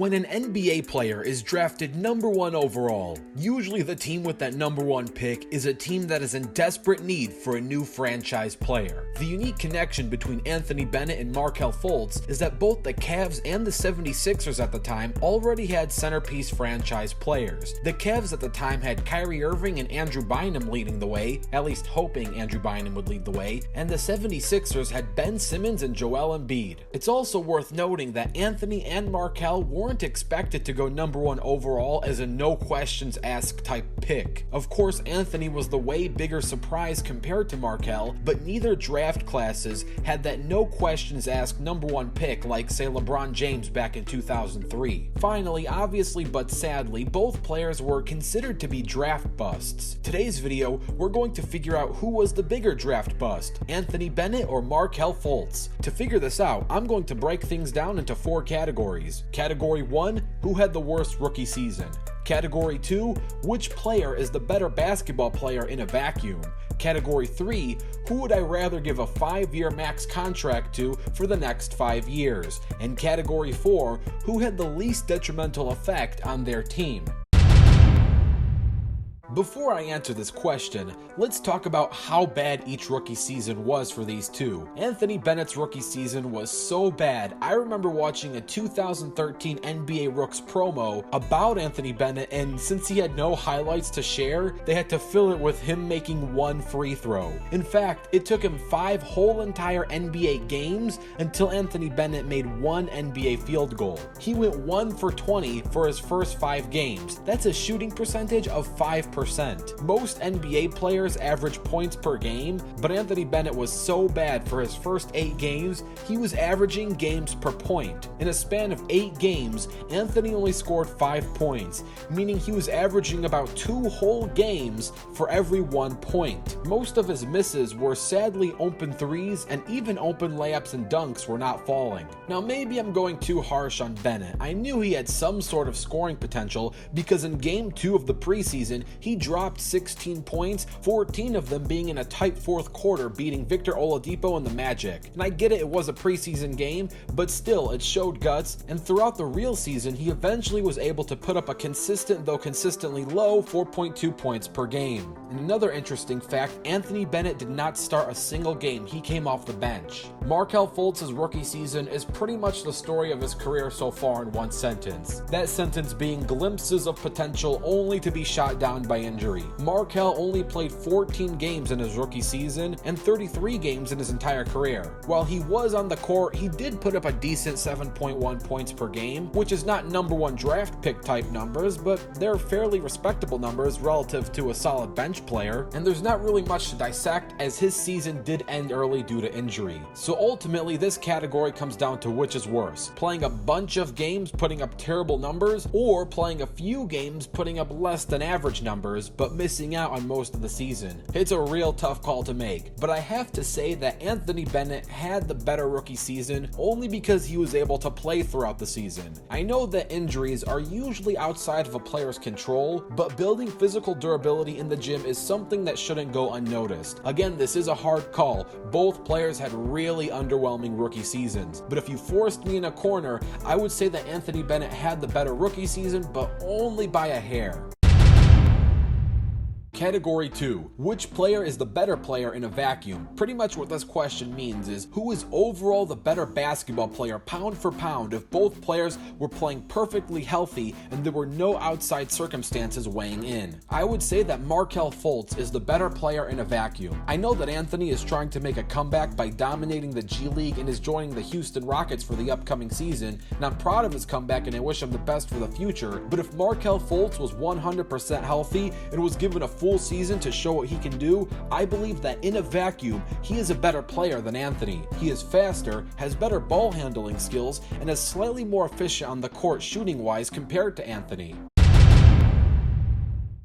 When an NBA player is drafted number 1 overall, usually the team with that number 1 pick is a team that is in desperate need for a new franchise player. The unique connection between Anthony Bennett and Markelle Fultz is that both the Cavs and the 76ers at the time already had centerpiece franchise players. The Cavs at the time had Kyrie Irving and Andrew Bynum leading the way, at least hoping Andrew Bynum would lead the way, and the 76ers had Ben Simmons and Joel Embiid. It's also worth noting that Anthony and Markelle weren't expected to go number 1 overall as a no questions asked type pick. Of course, Anthony was the way bigger surprise compared to Markelle, but neither draft classes had that no questions asked number 1 pick like, say, LeBron James back in 2003. Finally, obviously but sadly, both players were considered to be draft busts. Today's video, we're going to figure out who was the bigger draft bust, Anthony Bennett or Markelle Fultz. To figure this out, I'm going to break things down into 4 categories. Category 1, who had the worst rookie season? Category 2, which player is the better basketball player in a vacuum? Category 3, who would I rather give a 5-year max contract to for the next 5 years? And Category 4, who had the least detrimental effect on their team? Before I answer this question, let's talk about how bad each rookie season was for these two. Anthony Bennett's rookie season was so bad, I remember watching a 2013 NBA Rooks promo about Anthony Bennett, and since he had no highlights to share, they had to fill it with him making 1 free throw. In fact, it took him 5 whole entire NBA games until Anthony Bennett made 1 NBA field goal. He went 1 for 20 for his first 5 games. That's a shooting percentage of 5%. Most NBA players average points per game, but Anthony Bennett was so bad for his first 8 games, he was averaging games per point. In a span of 8 games, Anthony only scored 5 points, meaning he was averaging about 2 whole games for every 1 point. Most of his misses were sadly open threes, and even open layups and dunks were not falling. Now maybe I'm going too harsh on Bennett. I knew he had some sort of scoring potential because in game 2 of the preseason, he dropped 16 points, 14 of them being in a tight 4th quarter, beating Victor Oladipo and the Magic. And I get it was a preseason game, but still, it showed guts, and throughout the real season, he eventually was able to put up a consistent, though consistently low, 4.2 points per game. And another interesting fact, Anthony Bennett did not start a single game. He came off the bench. Markelle Fultz's rookie season is pretty much the story of his career so far in 1 sentence. That sentence being glimpses of potential only to be shot down by injury. Markelle only played 14 games in his rookie season and 33 games in his entire career. While he was on the court, he did put up a decent 7.1 points per game, which is not number 1 draft pick type numbers, but they're fairly respectable numbers relative to a solid bench player, and there's not really much to dissect as his season did end early due to injury. So ultimately, this category comes down to which is worse, playing a bunch of games putting up terrible numbers, or playing a few games putting up less than average numbers but missing out on most of the season. It's a real tough call to make, but I have to say that Anthony Bennett had the better rookie season only because he was able to play throughout the season. I know that injuries are usually outside of a player's control, but building physical durability in the gym is something that shouldn't go unnoticed. Again, this is a hard call. Both players had really underwhelming rookie seasons, but if you forced me in a corner, I would say that Anthony Bennett had the better rookie season, but only by a hair. Category 2, which player is the better player in a vacuum? Pretty much what this question means is, who is overall the better basketball player pound for pound if both players were playing perfectly healthy and there were no outside circumstances weighing in? I would say that Markelle Fultz is the better player in a vacuum. I know that Anthony is trying to make a comeback by dominating the G League and is joining the Houston Rockets for the upcoming season, and I'm proud of his comeback and I wish him the best for the future, but if Markelle Fultz was 100% healthy and was given a full season to show what he can do, I believe that in a vacuum, he is a better player than Anthony. He is faster, has better ball handling skills, and is slightly more efficient on the court shooting-wise compared to Anthony.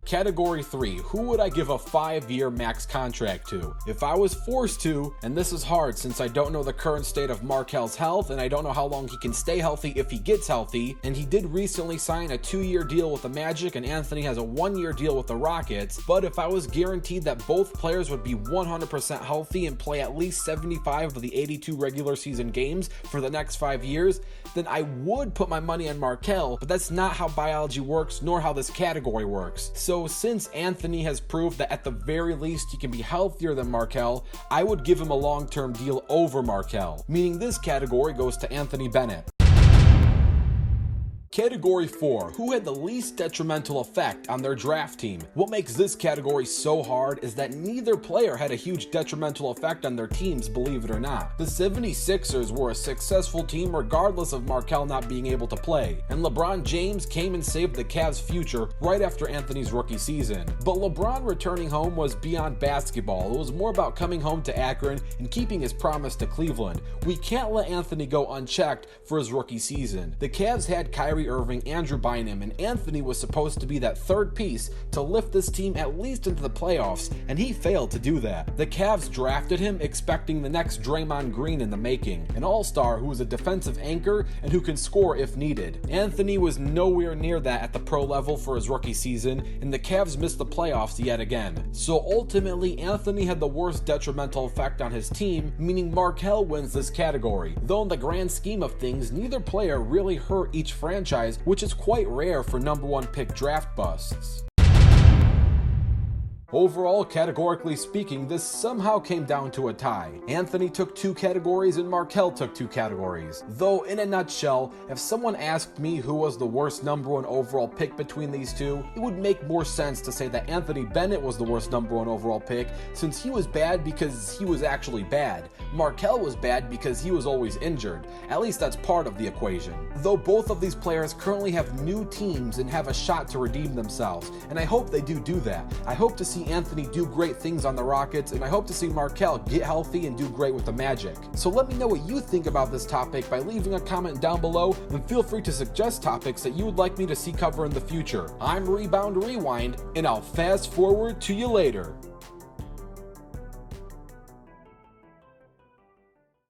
Category 3, who would I give a 5-year max contract to? If I was forced to, and this is hard since I don't know the current state of Markelle's health and I don't know how long he can stay healthy if he gets healthy, and he did recently sign a 2-year deal with the Magic and Anthony has a 1-year deal with the Rockets, but if I was guaranteed that both players would be 100% healthy and play at least 75 of the 82 regular season games for the next 5 years, then I would put my money on Markelle, but that's not how biology works nor how this category works. So since Anthony has proved that at the very least he can be healthier than Markelle, I would give him a long-term deal over Markelle, meaning this category goes to Anthony Bennett. Category 4, who had the least detrimental effect on their draft team? What makes this category so hard is that neither player had a huge detrimental effect on their teams, believe it or not. The 76ers were a successful team regardless of Markelle not being able to play, and LeBron James came and saved the Cavs' future right after Anthony's rookie season. But LeBron returning home was beyond basketball. It was more about coming home to Akron and keeping his promise to Cleveland. We can't let Anthony go unchecked for his rookie season. The Cavs had Kyrie, Irving, Andrew Bynum, and Anthony was supposed to be that third piece to lift this team at least into the playoffs, and he failed to do that. The Cavs drafted him expecting the next Draymond Green in the making, an all-star who is a defensive anchor and who can score if needed. Anthony was nowhere near that at the pro level for his rookie season, and the Cavs missed the playoffs yet again. So ultimately, Anthony had the worst detrimental effect on his team, meaning Markelle wins this category. Though in the grand scheme of things, neither player really hurt each franchise, which is quite rare for #1 pick draft busts. Overall, categorically speaking, this somehow came down to a tie. Anthony took 2 categories and Markelle took 2 categories. Though, in a nutshell, if someone asked me who was the worst #1 overall pick between these two, it would make more sense to say that Anthony Bennett was the worst #1 overall pick, since he was bad because he was actually bad. Markelle was bad because he was always injured. At least that's part of the equation. Though both of these players currently have new teams and have a shot to redeem themselves, and I hope they do that. I hope to see Anthony do great things on the Rockets, and I hope to see Markelle get healthy and do great with the Magic. So let me know what you think about this topic by leaving a comment down below, and feel free to suggest topics that you would like me to see cover in the future. I'm Rebound Rewind, and I'll fast forward to you later.